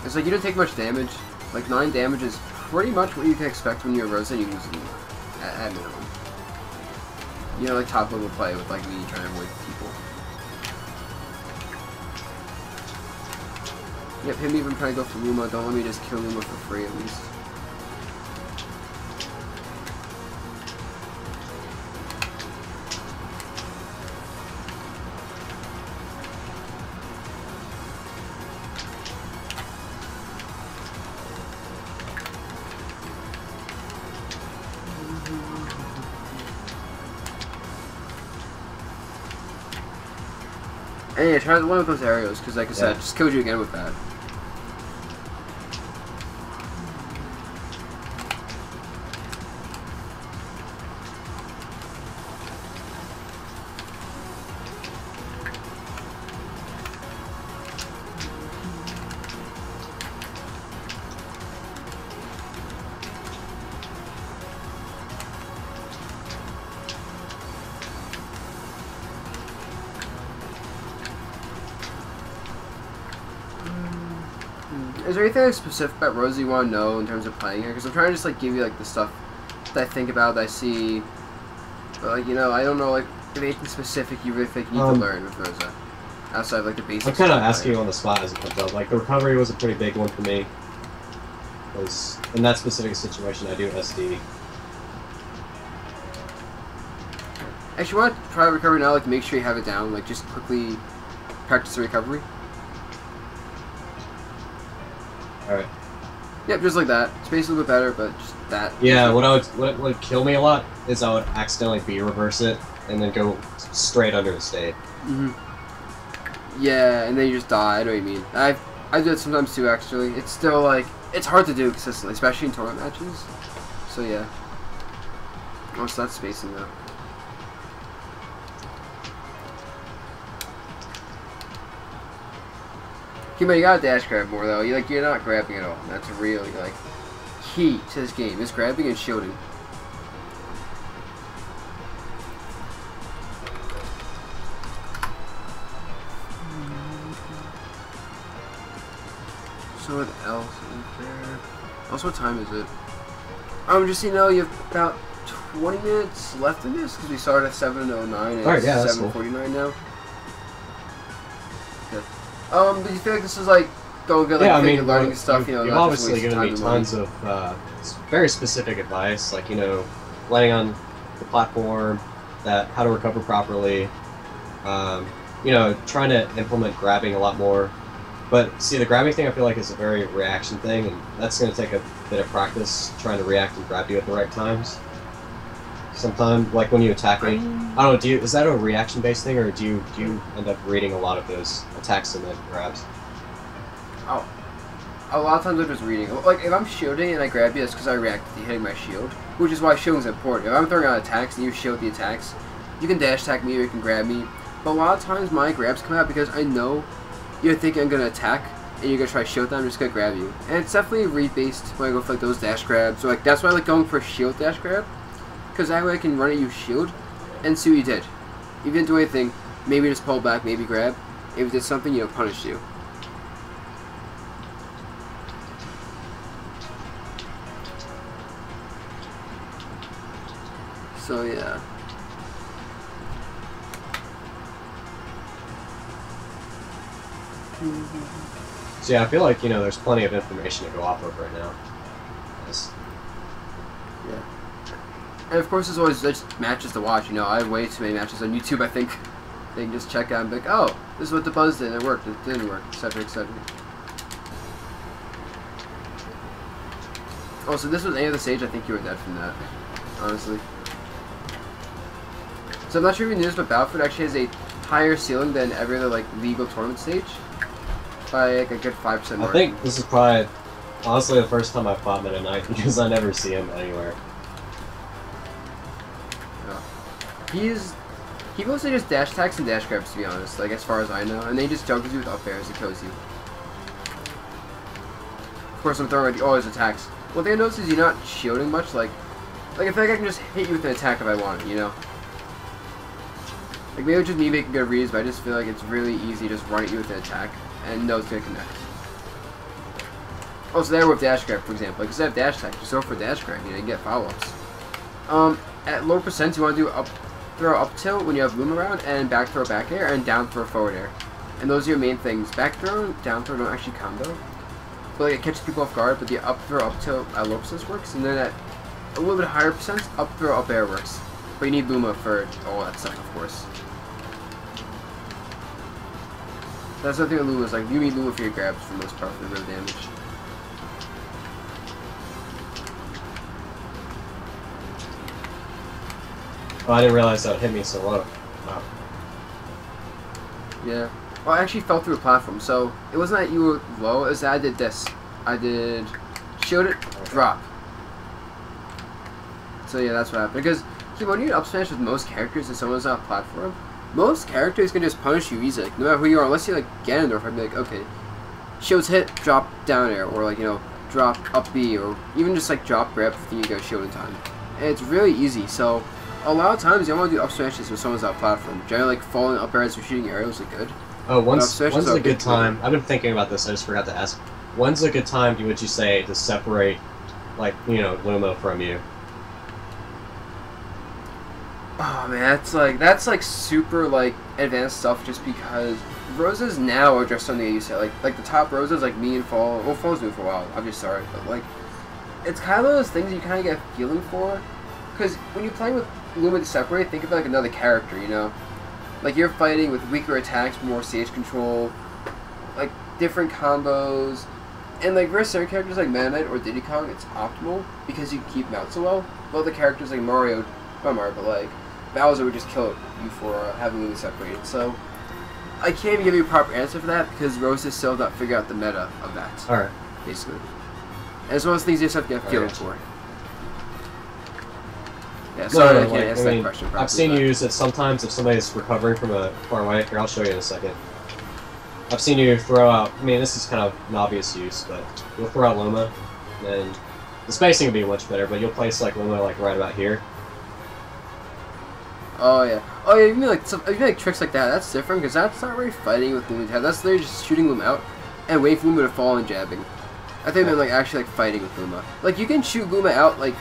It's like you don't take much damage. Like 9 damage is pretty much what you can expect when you're Rosa and you use Luma, at minimum. You know, like top level play with like me trying to avoid people. Yep, him even trying to go for Luma. Don't let me just kill Luma for free at least. And yeah, try one of those aerials, because like I said, just killed you again with that. Is there anything specific about Rosa you want to know in terms of playing her? Because I'm trying to just like give you like the stuff that I think about, that I see. But like, you know, I don't know like anything specific you really think you need to learn with Rosa outside of like the basics. I'm kind of asking you on the spot as it comes up. Like the recovery was a pretty big one for me. Because in that specific situation, I do SD. Actually, you want to try recovery now? Like make sure you have it down. Like just quickly practice the recovery. Alright. Yep, just like that. It's basically a little bit better, but just that. Yeah, what would kill me a lot is I would accidentally B reverse it and then go straight under the state. Yeah, and then you just die. I know what you mean. I do it sometimes too. Actually, it's still like it's hard to do consistently, especially in tournament matches. So yeah. Oh, so that's spacing though. Kima, you gotta dash grab more though. You're not grabbing at all. That's really like key to this game. Is grabbing and shielding. So what else is there? Also, what time is it? Just so you know, you have about 20 minutes left in this because we started at 7:09 and Alright, yeah, it's 7:49 now. Okay. Do you feel like this is like going good? Like, yeah, I mean, learning stuff. You know, you've not obviously just given me wasting tons of very specific advice, like landing on the platform, how to recover properly. Trying to implement grabbing a lot more. But see, the grabbing thing I feel like is a very reaction thing, and that's going to take a bit of practice trying to react and grab you at the right times. Sometimes, like when you attack me, I don't know. Is that a reaction-based thing, or do you end up reading a lot of those attacks and then grabs? Oh, a lot of times I'm just reading. Like if I'm shielding and I grab you, it's because I react to hitting my shield, which is why shielding is important. If I'm throwing out attacks and you shield the attacks, you can dash attack me or you can grab me. But a lot of times my grabs come out because I know you're thinking I'm gonna attack and you're gonna try to shield them. I'm just gonna grab you, and it's definitely read based when I go for like those dash grabs. So like that's why I like going for a shield dash grab, because that way I can run at you shield and see what you did. If you didn't do anything, maybe just pull back, maybe grab. If you did something, punish you. So yeah. So yeah, I feel like there's plenty of information to go off of right now. Yes. Yeah. And of course, there's always just matches to watch. I have way too many matches on YouTube. I think they can just check out and be like, oh, this is what Dabuz did. It worked. It didn't work, etc., etc. Oh, so this was any of the stage. I think you were dead from that, honestly. So I'm not sure if you knew this, but Battlefield actually has a higher ceiling than every other legal tournament stage. By like a good 5% mark. I think this is probably, honestly, the first time I fought Meta Knight because I never see him anywhere. Yeah. He mostly just dash attacks and dash grabs, to be honest, as far as I know, and then he just juggles you with up airs and kills you. Of course, I'm throwing all his attacks. One thing I noticed is you're not shielding much. Like I feel like I can just hit you with an attack if I want, Like maybe it's just me making good reads, but I just feel like it's really easy to just run at you with an attack and know it's gonna connect. Oh, so there with dash grab, for example. Instead of dash attack, just go for dash grab, you get follow-ups. At low percent, you want to do up throw up tilt when you have Luma around, and back throw back air, and down throw forward air. And those are your main things. Back throw, down throw don't actually combo. But it catches people off guard, but the up throw up tilt at low percent works, and then at a little bit higher percent, up throw up air works. But you need Luma for all that stuff, of course. That's the thing with Luma, is you need Luma for your grabs for the most part for the real damage. Oh, I didn't realize that would hit me so low. Wow. Yeah. Well, I actually fell through a platform, so it wasn't that you were low, it was that I did this. I did shield it, drop. So yeah, that's what happened. Because when you up smash with most characters and someone's on a platform, most characters can just punish you easily, no matter who you are. Unless you're like Ganondorf, I'd be like, okay, shields hit, drop down air, or drop up B, or even just drop grab if you get shield in time. And it's really easy. So a lot of times you don't want to do up smashes when someone's on a platform. Generally, falling up airs or shooting arrows are good. Oh, when's a good time? I've been thinking about this. I just forgot to ask. When's a good time? Would you say to separate, Luma from you? Oh man, that's super advanced stuff. Just because roses now are just something I used to like the top roses me and Fall. Well, Fall's new for a while. I'm just sorry, but it's kind of one of those things you kind of get a feeling for. Because when you're playing with Luma to separate, think of it like another character, you're fighting with weaker attacks, more stage control, different combos, and versus certain characters like Meta Knight or Diddy Kong, it's optimal because you keep them out so well. But other characters like Mario, not Mario, but Bowser would just kill you for having Luma separated. So I can't even give you a proper answer for that because Roses still have not figured out the meta of that. Alright. Basically. And it's one of those things you just have to get a feeling for. Yeah, sorry, I can't answer that question properly. I've seen you use it sometimes if somebody's recovering from a far away. Here, I'll show you in a second. I've seen you throw out, this is kind of an obvious use, but you'll throw out Luma, and the spacing will be much better, but you'll place Luma right about here. Oh yeah. Oh yeah, you mean tricks like that, that's different, because that's not really fighting with Luma tab, that's literally just shooting Luma out, and waiting for Luma to fall and jabbing. I think I meant like actually like fighting with Luma. Like you can shoot Luma out like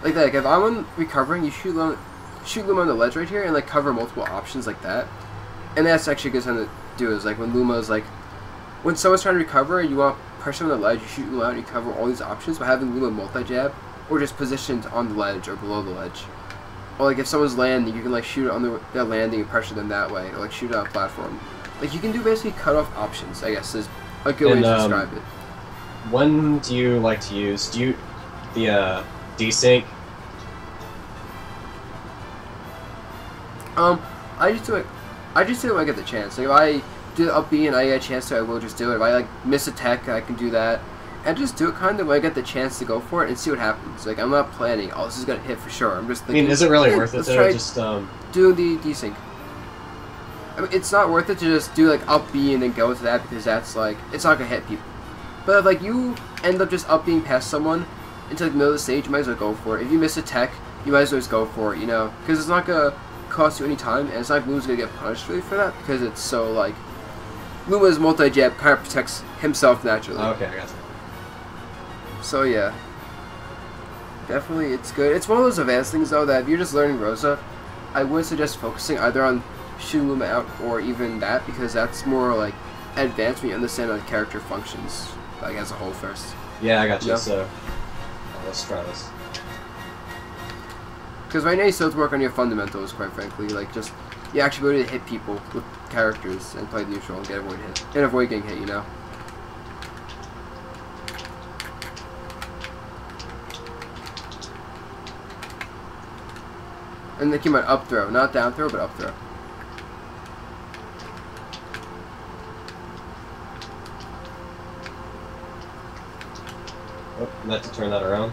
that. Like, if I'm on recovering, you shoot Luma on the ledge right here and like cover multiple options like that. And that's actually a good time to do is like when Luma's like when someone's trying to recover and you want to pressure on the ledge, you shoot Luma out and you cover all these options by having Luma multi-jab or just positioned on the ledge or below the ledge. Or like if someone's landing, you can like shoot it on their landing and pressure them that way, or like shoot it on a platform. Like you can do basically cut off options, I guess is a good way to describe it. When do you like to use the desync? I just do it when I get the chance. Like if I do the up B and I get a chance to, I will just do it. If I like miss a tech, I can do that. And just do it kind of when I get the chance to go for it and see what happens. Like I'm not planning, oh, this is gonna hit for sure. I'm just thinking. I mean, is it really worth it though? Just doing the desync. I mean, it's not worth it to just do like up B and then go into that because that's like it's not gonna hit people. But if like you end up just up being past someone into like the middle of the stage, you might as well go for it. If you miss a tech, you might as well just go for it. You know, because it's not gonna cost you any time, and it's not like Luma's gonna get punished really for that because it's so like Luma's multi-jab kind of protects himself naturally. Okay, I got you. So yeah, definitely it's good. It's one of those advanced things though that if you're just learning Rosa, I would suggest focusing either on shooting Luma out or even that because that's more like advanced when you understand how the character functions like as a whole first. Yeah, I got you. Yeah. So let's try this. Because right now you still have to work on your fundamentals, quite frankly, like just the actual ability to hit people with characters and play neutral and avoid getting hit, you know. And they keep on up throw, not down throw, but up throw. Oh, meant to turn that around.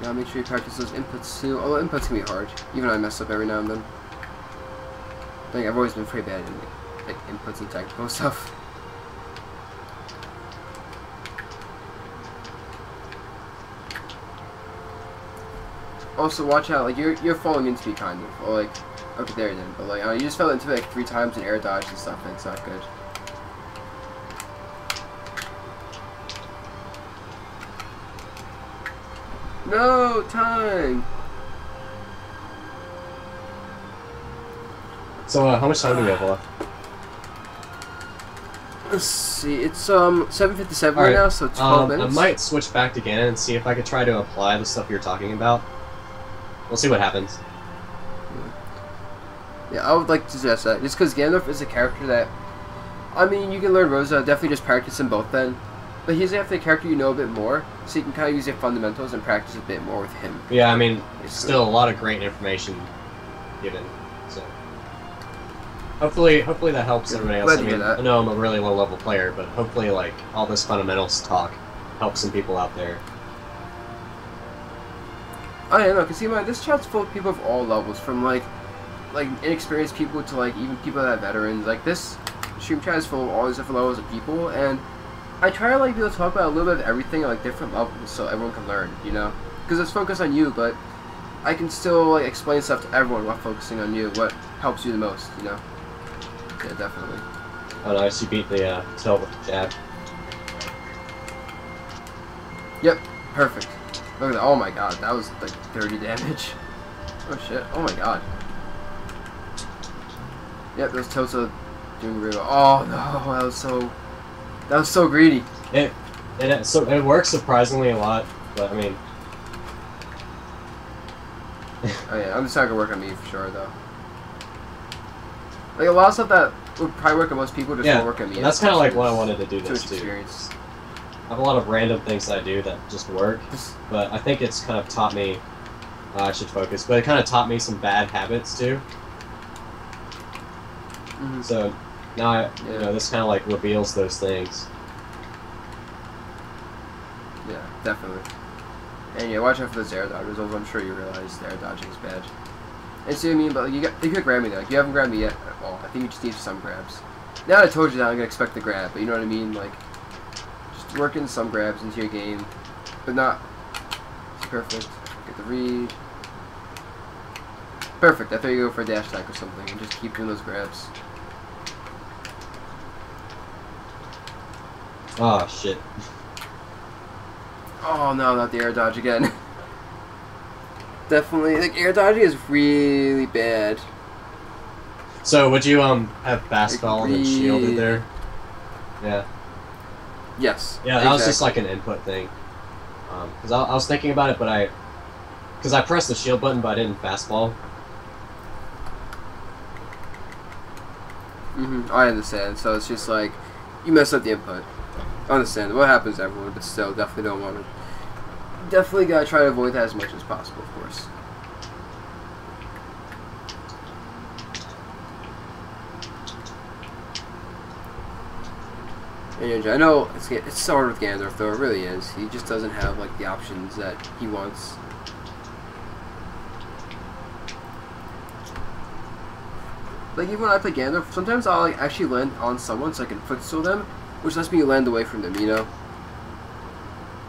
Now make sure you practice those inputs too. Although inputs can be hard, even I mess up every now and then. I think I've always been pretty bad in like inputs and technical stuff. Also, watch out, like, you're falling into me, kind of. Or, like, okay, there you didn't, but, like, you just fell into it, like, 3 times in air dodge and stuff, and it's not good. No, time! So, how much time do we have left? Let's see, it's, 7:57 right now, so 12 minutes. I might switch back again and see if I could try to apply the stuff you're talking about. We'll see what happens. Yeah, I would like to suggest that. Just because Ganondorf is a character that... I mean, you can learn Rosa, definitely just practice them both then. But he's definitely a character you know a bit more, so you can kind of use your fundamentals and practice a bit more with him. Yeah, I mean, still a lot of great information given, so... Hopefully that helps everybody else. I mean, I know I'm a really low-level player, but hopefully, like, all this fundamentals talk helps some people out there. Oh yeah, no, because see, this chat's full of people of all levels, from like inexperienced people to like even people that are veterans. Like this stream chat is full of all these different levels of people, and I try to like be able to talk about a little bit of everything at like different levels, so everyone can learn, you know. Because it's focused on you, but I can still like explain stuff to everyone while focusing on you, what helps you the most, you know. Yeah, definitely. Oh, nice! You beat the tilt with the jab. Yep, perfect. Look at that. Oh my god, that was like 30 damage. Oh shit. Oh my god. Yep, those tilts are doing really well. Oh no, that was so greedy. It works surprisingly a lot, but I mean. Oh yeah, I'm just not gonna work on me for sure though. Like a lot of stuff that would probably work on most people just won't work on me. That's kind of like what I wanted to do this too. Experience. I have a lot of random things that I do that just work, but I think it's kind of taught me, I should focus, but it kind of taught me some bad habits too. Mm-hmm. So now you know, this kind of like reveals those things. Yeah, definitely. And yeah, watch out for those air dodgers, although I'm sure you realize the air dodging is bad. And see what I mean, but like, you could grab me though. Like, you haven't grabbed me yet at all. I think you just need some grabs. Now that I told you that, I'm gonna expect the grab, but you know what I mean? Like, work in some grabs into your game, but not. It's perfect. Get the read. Perfect. I thought you go for a dash attack or something and just keep doing those grabs. Oh shit. Oh no, not the air dodge again. Definitely, like air dodging is really bad. So would you have fast spell and then shielded there? Yeah. Yes. Yeah, that was just like an input thing. Because I was thinking about it, but I pressed the shield button, but I didn't fastball. I understand. So it's just like you mess up the input. I understand. What happens to everyone, but still, definitely don't want to. Definitely gotta try to avoid that as much as possible, of course. And I know it's so hard with Ganondorf, though. It really is. He just doesn't have like the options that he wants. Like even when I play Ganondorf, sometimes I'll like actually land on someone so I can footstool them, which lets me land away from them. You know.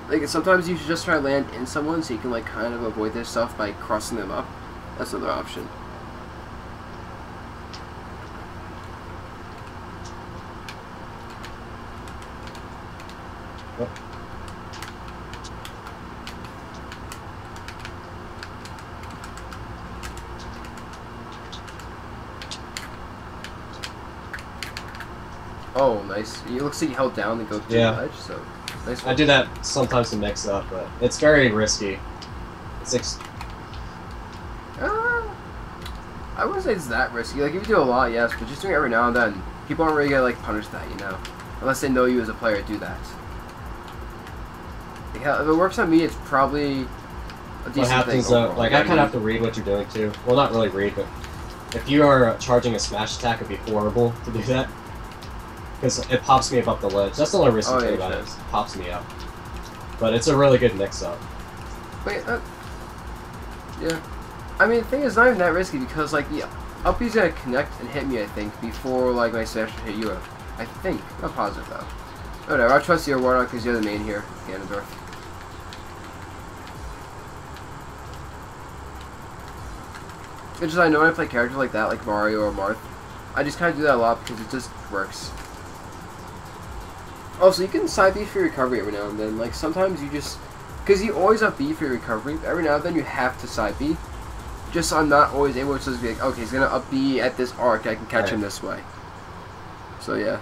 Like sometimes you should just try to land in someone so you can like kind of avoid their stuff by crossing them up. That's another option. Yep. Oh, nice. It looks like you held down to go through the ledge, so nice one. I do that sometimes to mix up, but it's very risky. It's I wouldn't say it's that risky. Like, if you do a lot, yes, but just doing it every now and then, people aren't really gonna, like, punish that, you know? Unless they know you as a player do that. Like, hell, if it works on me, it's probably a decent what happens, thing overall. like, I kind of have to read what you're doing, too. Well, not really read, but if you are charging a smash attack, it'd be horrible to do that. Because it pops me up the ledge. That's the only risky thing about it. It pops me up. But it's a really good mix-up. Wait, yeah. I mean, the thing is not even that risky because, like, the up B's gonna connect and hit me, I think, before, like, my smash should hit you up. I think. I'm not positive, though. Whatever, I'll trust your Warlock because you're the main here, Ganondorf. It's just I know when I play characters like that, like Mario or Marth, I just kind of do that a lot because it just works. Also, you can side B for your recovery every now and then. Like, sometimes you just... Because you always have B for your recovery, but every now and then you have to side B. Just so I'm not always able to just be like, okay, he's going to up B at this arc, I can catch him this way. So, yeah.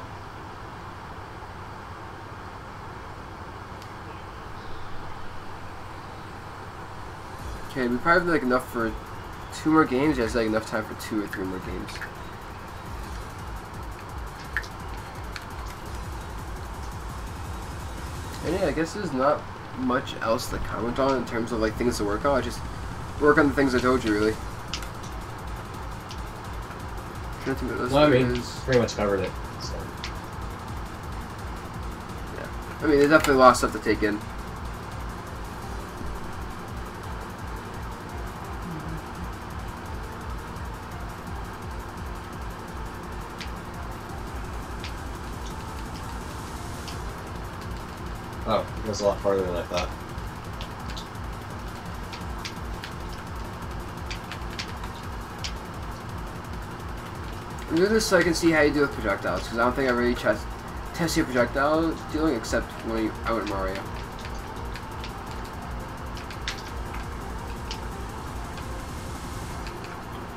Okay, we probably have like enough for 2 more games. Yeah, it's like enough time for 2 or 3 more games. And yeah, I guess there's not much else to comment on in terms of like things to work on. I just work on the things I told you, really. Well, I mean, pretty much covered it. So. Yeah, I mean, there's definitely a lot of stuff to take in. Oh, it goes a lot farther than I thought. I'm doing this so I can see how you do with projectiles, because I don't think I really test your projectile dealing except when I went Mario.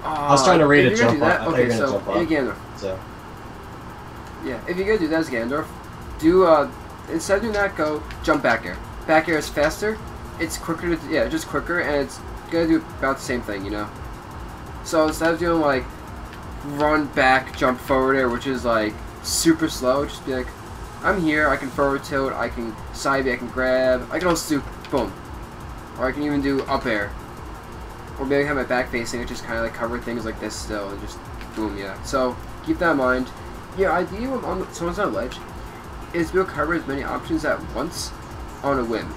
I was trying to read a jump off. Okay, so in Ganondorf. So. Yeah, if you're gonna do that as Ganondorf, do instead of doing that, go jump back air. Back air is faster. It's quicker to just quicker, and it's gonna do about the same thing, you know. So instead of doing like run back, jump forward air, which is like super slow, just be like, I'm here. I can forward tilt. I can side B. I can grab. I can also do boom, or I can even do up air. Or maybe have my back facing it, just kind of like cover things like this still, and just boom, yeah. So keep that in mind. Your idea when someone's on a ledge is to cover as many options at once on a whim.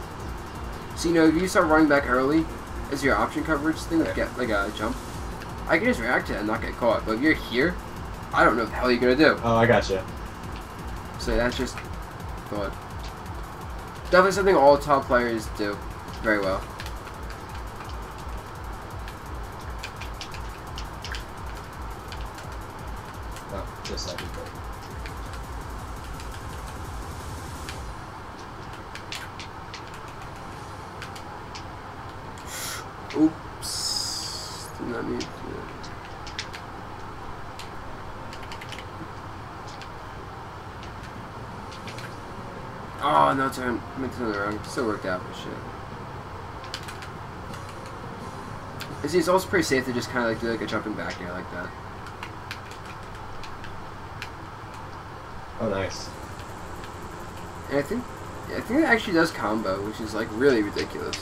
So you know, if you start running back early as your option coverage thing, get like a jump, I can just react to it and not get caught. But if you're here, I don't know what the hell you're gonna do. Oh, I gotcha. So that's just good. Definitely something all top players do very well. Oh, just like Oops. Did not need to. Oh, no turn. I meant to turn around. Still worked out, but shit. You see, it's also pretty safe to just kind of like do like a jumping back air like that. Oh, nice. And I think it actually does combo, which is like really ridiculous.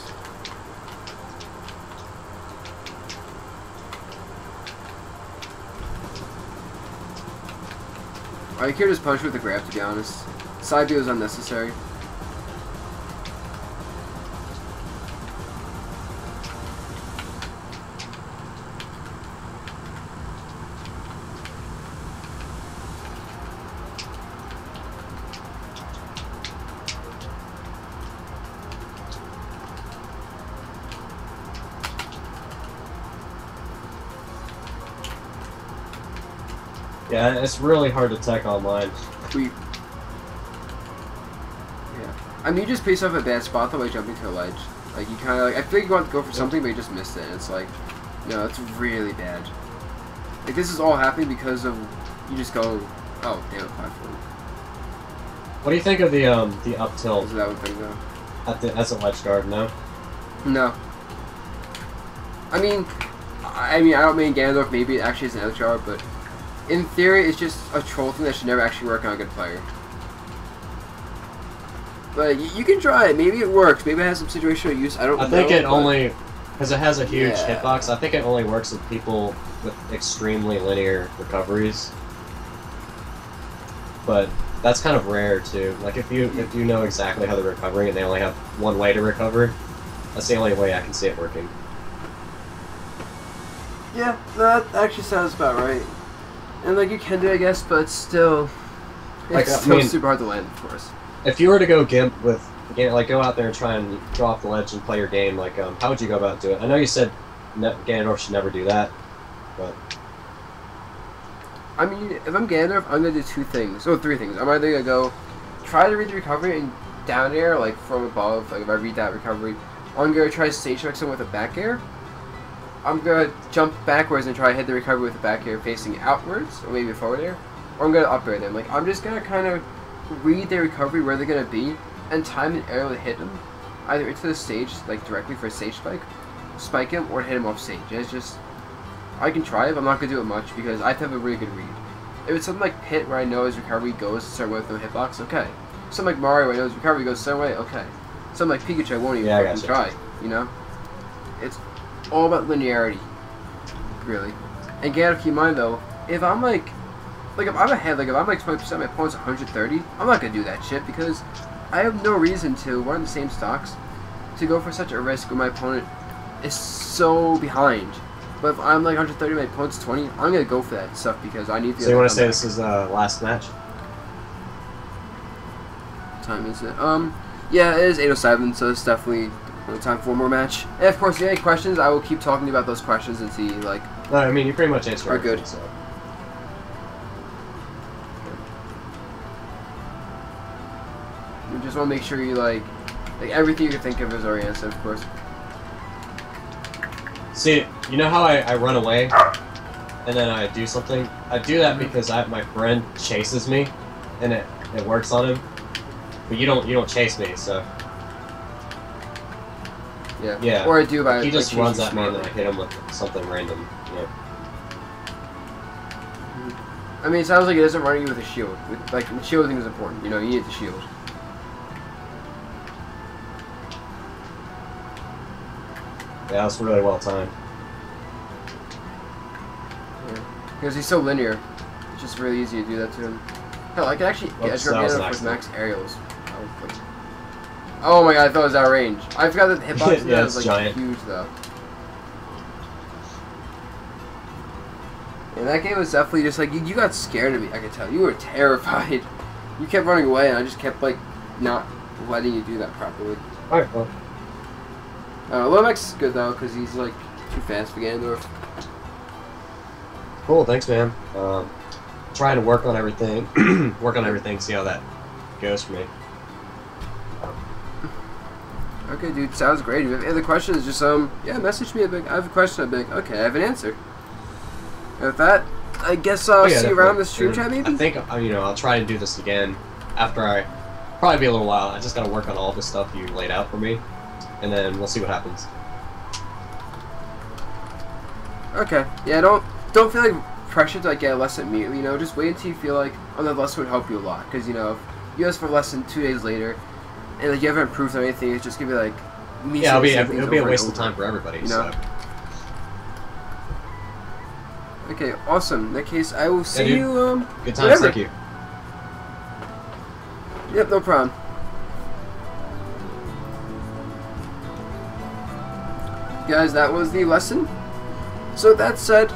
I could just punch with the grab, to be honest. Side B was unnecessary. Yeah, it's really hard to tech online. Yeah. I mean, you just pace off a bad spot though by jumping to a ledge. Like, you kind of like, I feel like you want to go for something, but you just missed it. And it's like, no, it's really bad. Like, this is all happening because of, you just go, oh, damn, platform. What do you think of the up tilt? Is that one thing though? As a ledge guard, no? No. I mean, I don't mean Ganondorf, maybe it actually is an edge guard, but in theory, it's just a troll thing that should never actually work on a good player. But you can try it. Maybe it works. Maybe it has some situational use. I don't know. I think it only, because it has a huge Yeah. hitbox, I think it only works with people with extremely linear recoveries. But that's kind of rare too. Like if you know exactly how they're recovering and they only have one way to recover, that's the only way I can see it working. Yeah, that actually sounds about right. And like you can do it, I guess, but still, it's Like, still super hard to land, of course. If you were to go gimp with, like go out there and try and go off the ledge and play your game, like how would you go about doing it? I know you said Ganondorf should never do that, but I mean, if I'm Ganondorf, I'm gonna do two things. Oh, three things. I'm either gonna go try to read the recovery and down air, like from above. Like if I read that recovery, I'm gonna try to stage check someone with a back air. I'm gonna jump backwards and try to hit the recovery with a back air facing outwards, or maybe a forward air. Or I'm gonna up air them. Like I'm just gonna kind of read their recovery where they're gonna be and time an arrow to hit them, either into the stage, like directly for a stage spike him, or hit him off stage. It's just, I can try it, but I'm not gonna do it much because I have to have a really good read. If it's something like Pit where I know his recovery goes a certain way with no hitbox, okay. Something like Mario where I know his recovery goes a certain way, okay. Something like Pikachu I won't even fucking try, you know? It's all about linearity, really. And Ganondorf, keep in mind though, if I'm like if I'm ahead, like if I'm like 20%, my opponent's 130, I'm not gonna do that shit because I have no reason to, we're on the same stocks, to go for such a risk when my opponent is so behind. But if I'm like 130, my opponent's 20, I'm gonna go for that stuff because I need to. So you want to say this is last match? What time is it? Yeah, it is 8:07, so it's definitely time for one more match. And of course, if you have any questions, I will keep talking about those questions until you like. No, I mean you pretty much answered. Are good. So. You just want to make sure you like everything you can think of is already answered, of course. See, you know how I run away and then I do something? I do that because my friend chases me and it works on him. But you don't chase me, so yeah. Or I do by he just like, runs at me and then I hit him with something random. Yeah. I mean, it sounds like it isn't running you with a shield. Like shielding is important. You know, you need the shield. Yeah, that's really well timed. Yeah. Because he's so linear, it's just really easy to do that to him. Hell, I can actually get Ganondorf with max aerials. Oh my god, I thought it was out of range. I forgot that the hitbox yeah, was like giant. huge though. And that game was definitely just like, you got scared of me, I could tell. You were terrified. You kept running away and I just kept like, not letting you do that properly. Alright, well. Lomax is good though, because he's like too fast for Ganondorf. Cool, thanks man. Trying to work on everything, see how that goes for me. Okay, dude, sounds great. If you have any other questions, just yeah, message me. I have a question. I'll be like, okay, I have an answer. And with that, I guess I'll see you around the stream chat, maybe. I think I'll try to do this again after probably be a little while. I just gotta work on all the stuff you laid out for me, and then we'll see what happens. Okay. Yeah, don't feel like pressure to like get a lesson immediately. You know, just wait until you feel like the lesson would help you a lot. Because you know, if you ask for a lesson 2 days later, and like you haven't improved on anything, it's just gonna be like me. Yeah, it'll be a waste of time for everybody. You know. So. Okay, awesome. In that case, I will see you. Good times. Thank you. Yep, no problem. Guys, that was the lesson. So that said,